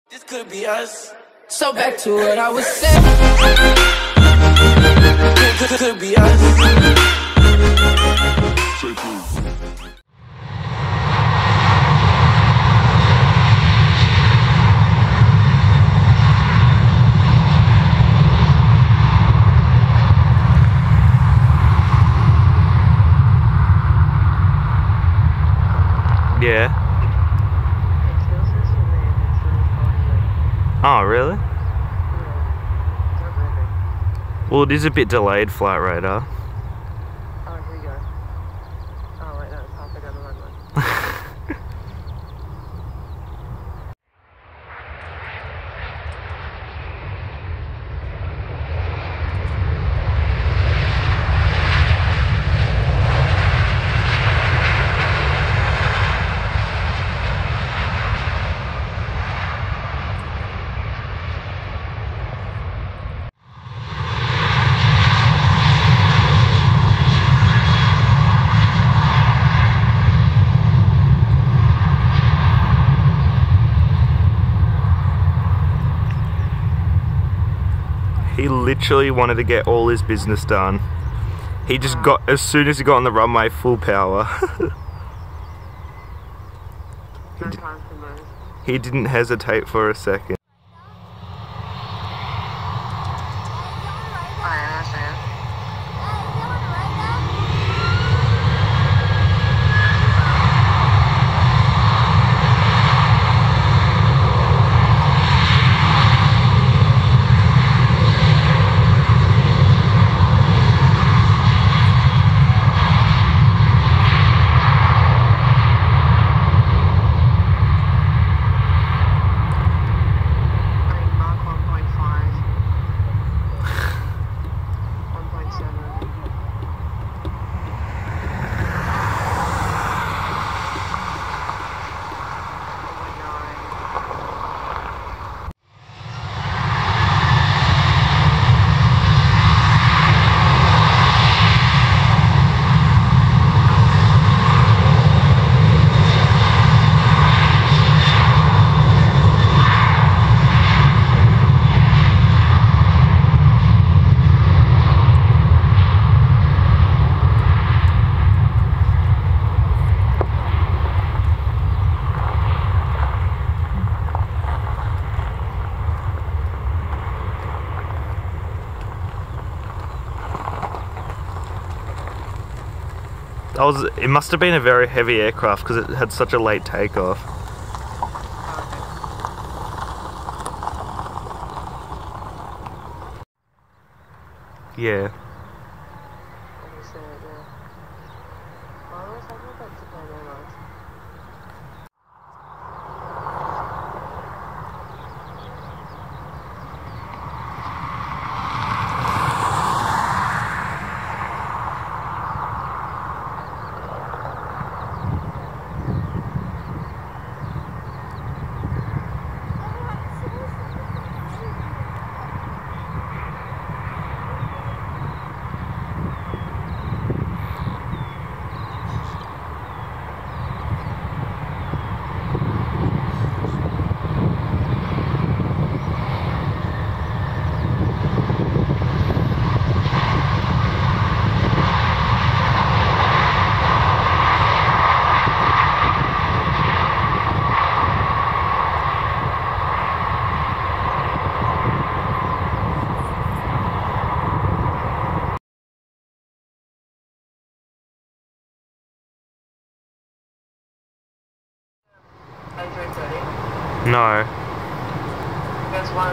This could be us. So back to what I was saying. Could be us. Yeah. Oh, really? Well, it is a bit delayed, Flight Radar. Oh, here we go. Oh, wait, no, it's halfway down the runway. He literally wanted to get all his business done. He just got, as soon as he got on the runway, full power. No time for those. He didn't hesitate for a second. I understand. It must have been a very heavy aircraft because it had such a late takeoff. Yeah. No. There's one,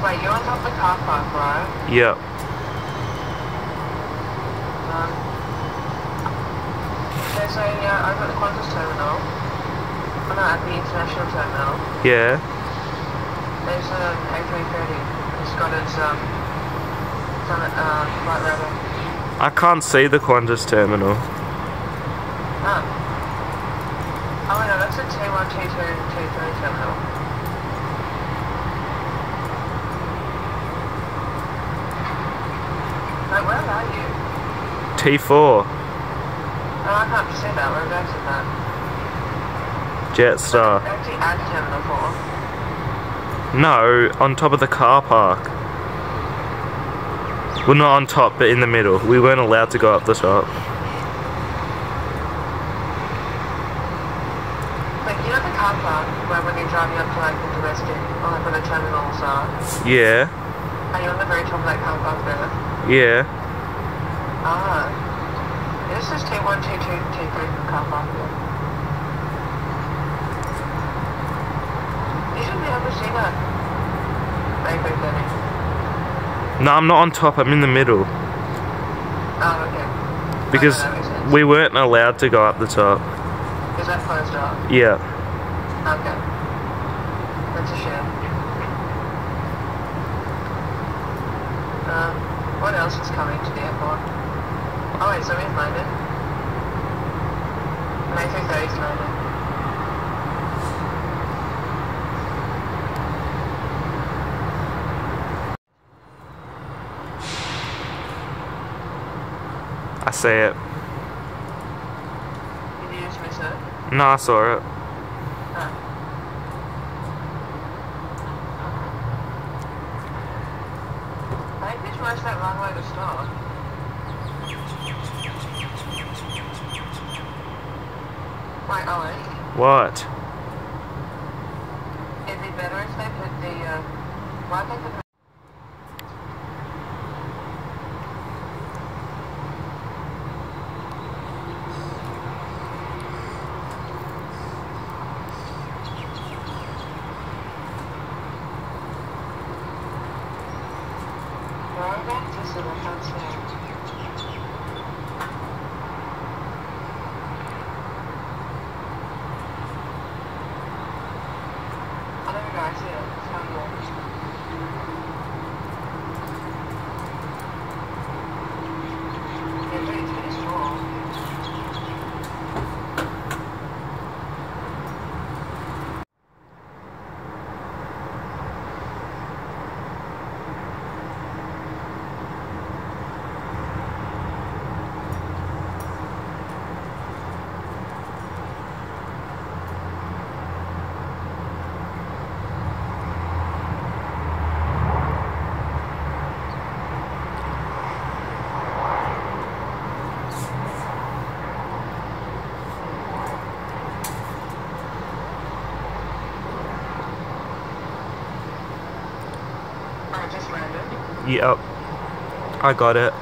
wait, you're on top of the car park, right? Yep. There's a, over at the Qantas terminal, oh no, at the international terminal. Yeah. There's an A330, it's got its, flight radar. I can't see the Qantas terminal. Oh. Oh no, that's a T1, T2, T3 terminal. Wait, where are you? T4. Oh, I can't see that. Whereabouts is that? Jetstar. Actually, at Terminal 4. No, on top of the car park. Well, not on top, but in the middle. We weren't allowed to go up the top. Like, you know the car park where when you're driving up to like the domestic or like where the terminals are? Yeah, Are you on the very top of that car park there? yeah. Ah. This is T1, T2, T3 from car park here. You should be able to see that. Maybe, Benny. No, I'm not on top, I'm in the middle. Oh, okay. Because that makes sense. we weren't allowed to go up the top. Is that closed off? Yeah. Okay. That's a shame. What else is coming to the airport? Oh wait, so we've landed. And A330's landed. I see it. Did you just miss it? No, I saw it. Oh. I think we watched that runway to start. Wait, Ollie, What? it'd be better if they put the, why don't they put this little house here? I don't know, I see it. It's not yours. Yeah, but it's pretty small. I just landed. Yep. I got it.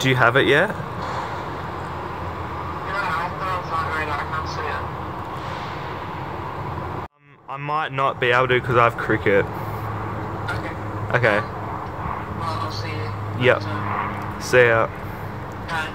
Do you have it yet? You know, I thought it was on radar. I can't see it. I might not be able to because I have cricket. Okay. Okay. Well, I'll see you. Yep. So, See ya. bye.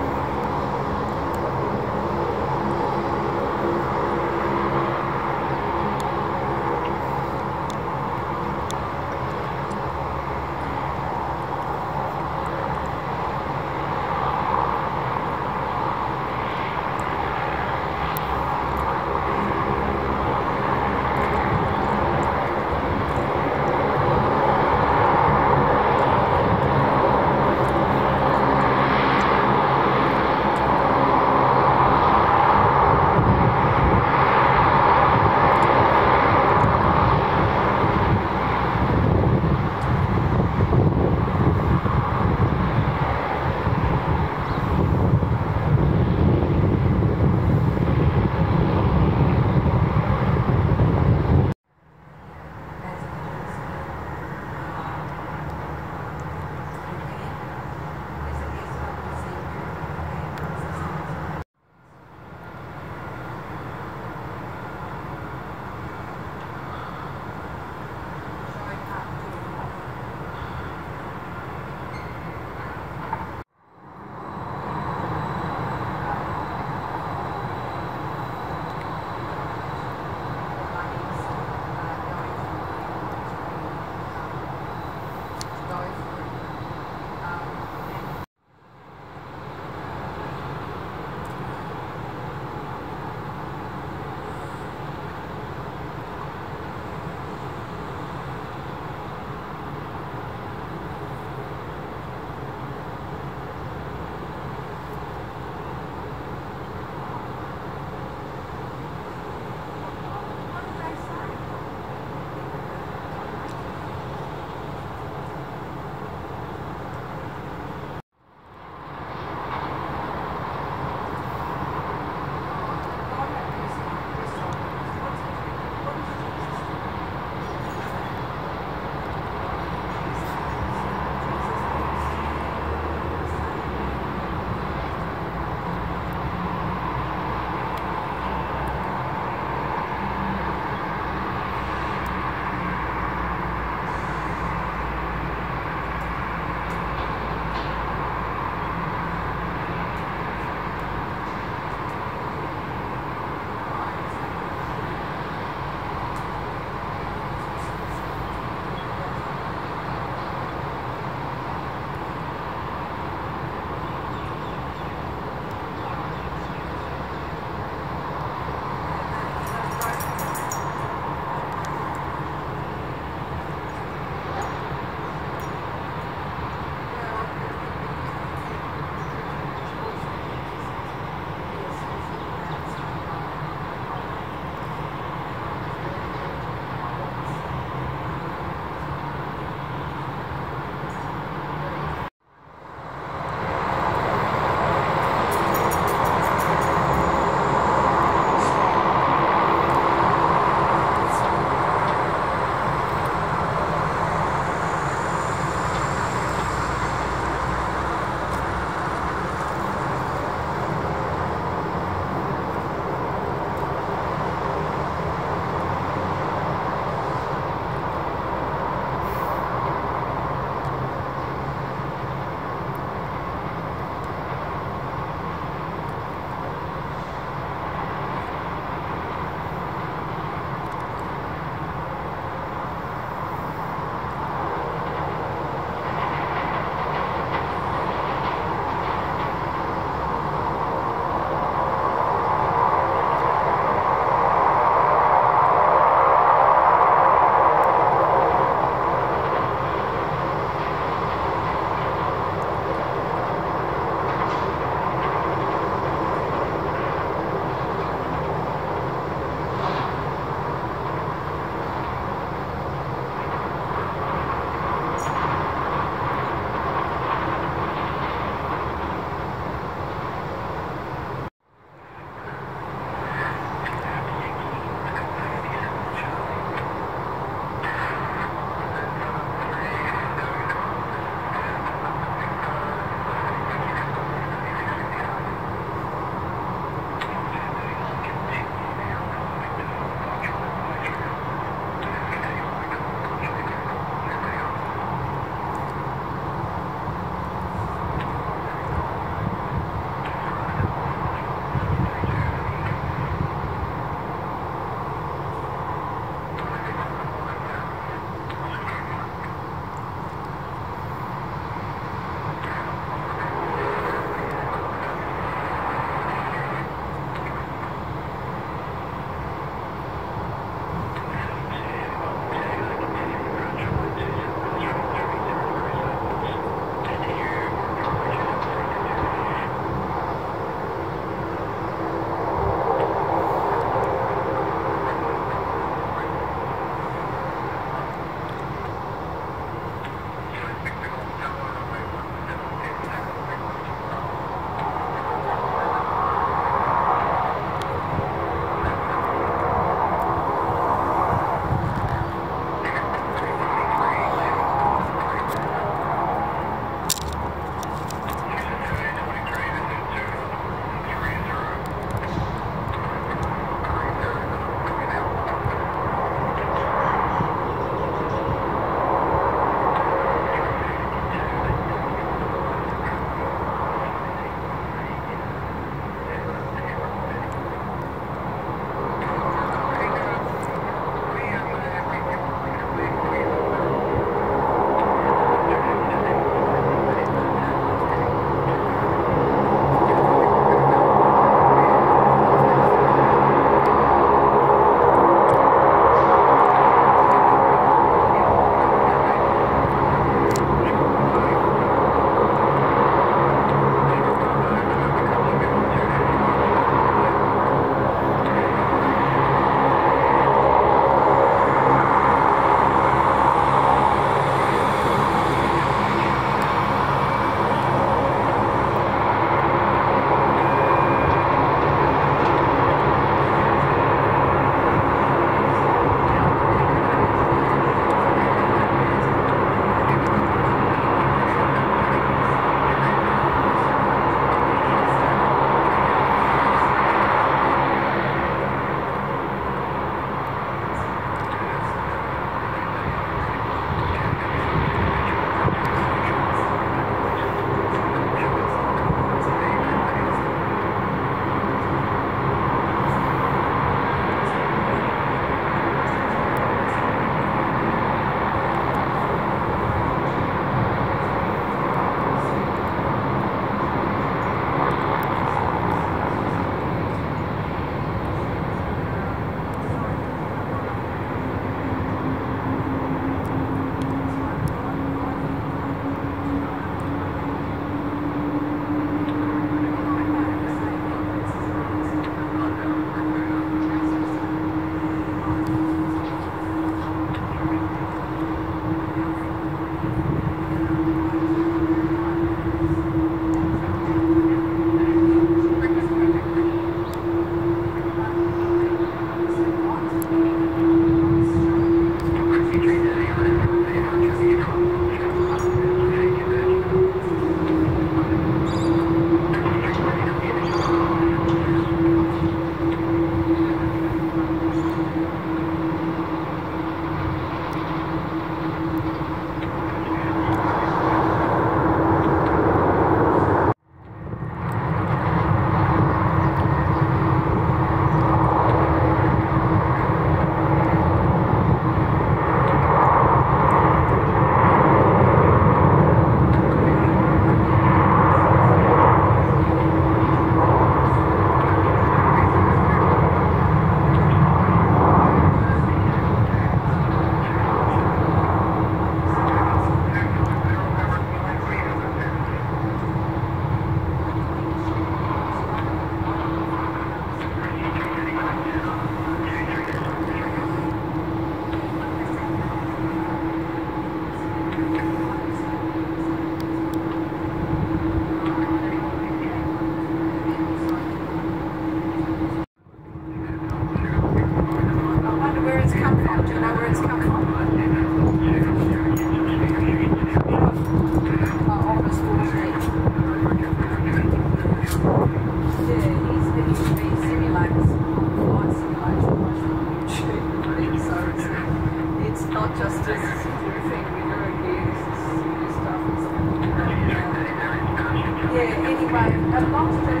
anyway, long story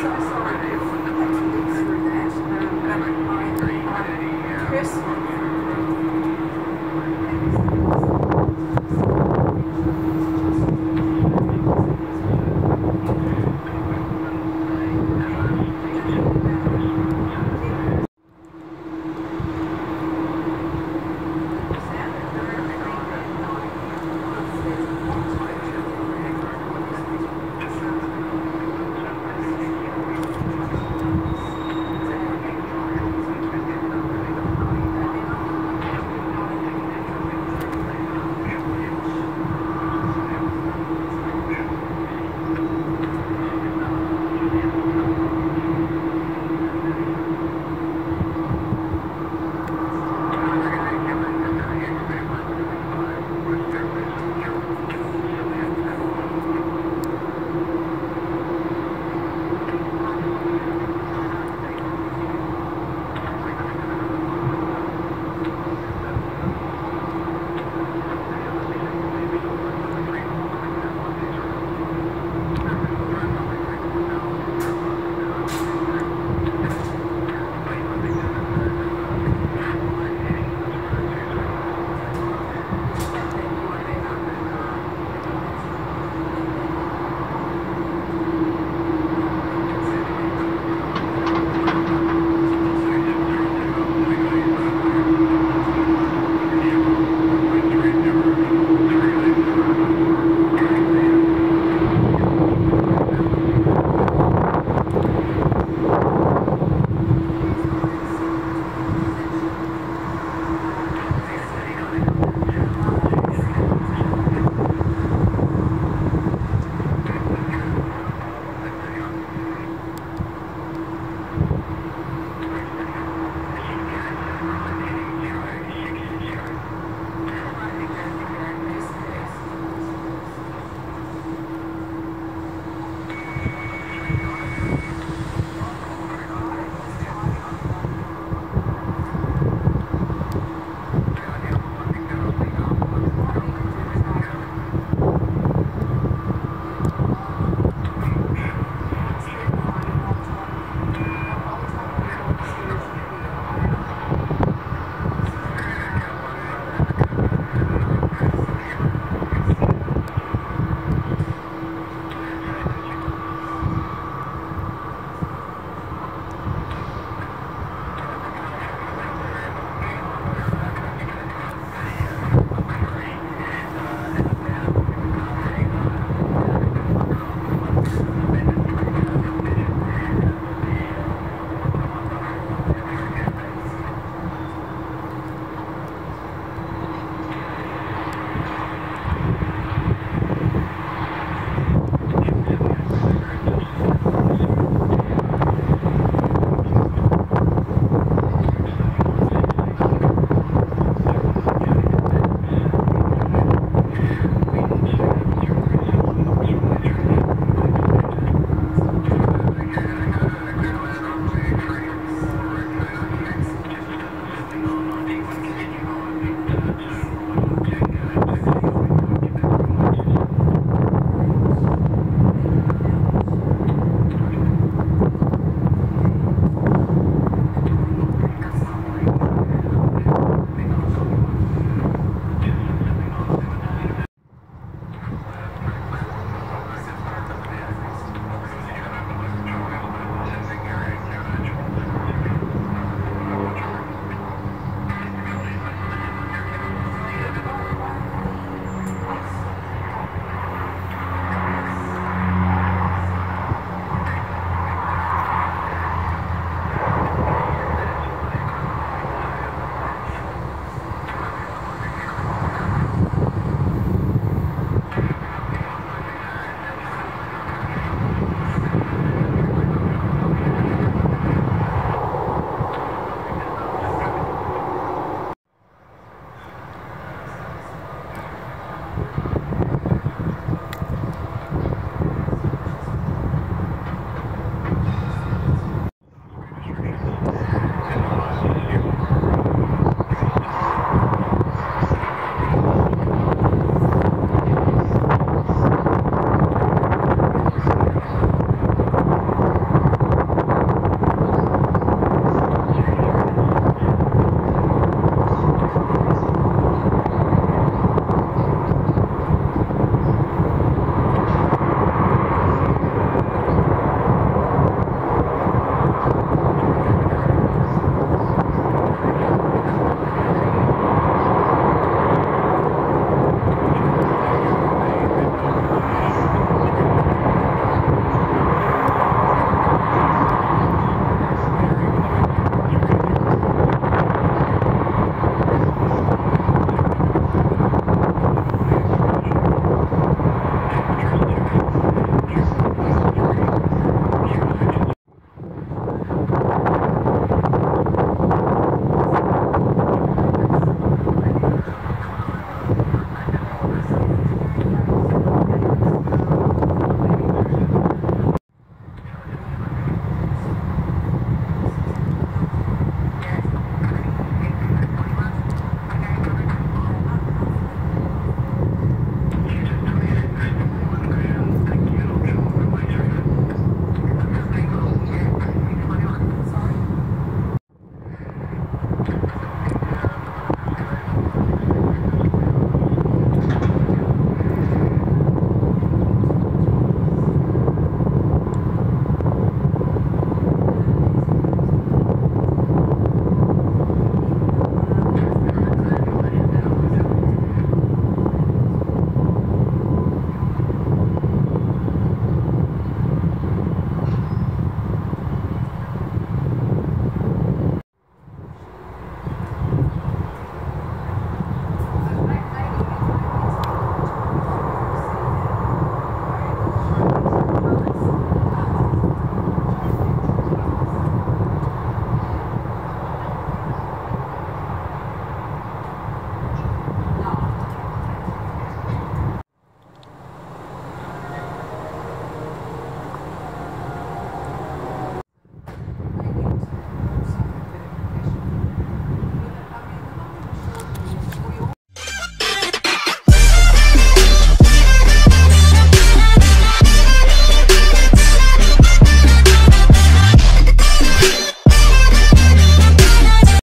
short,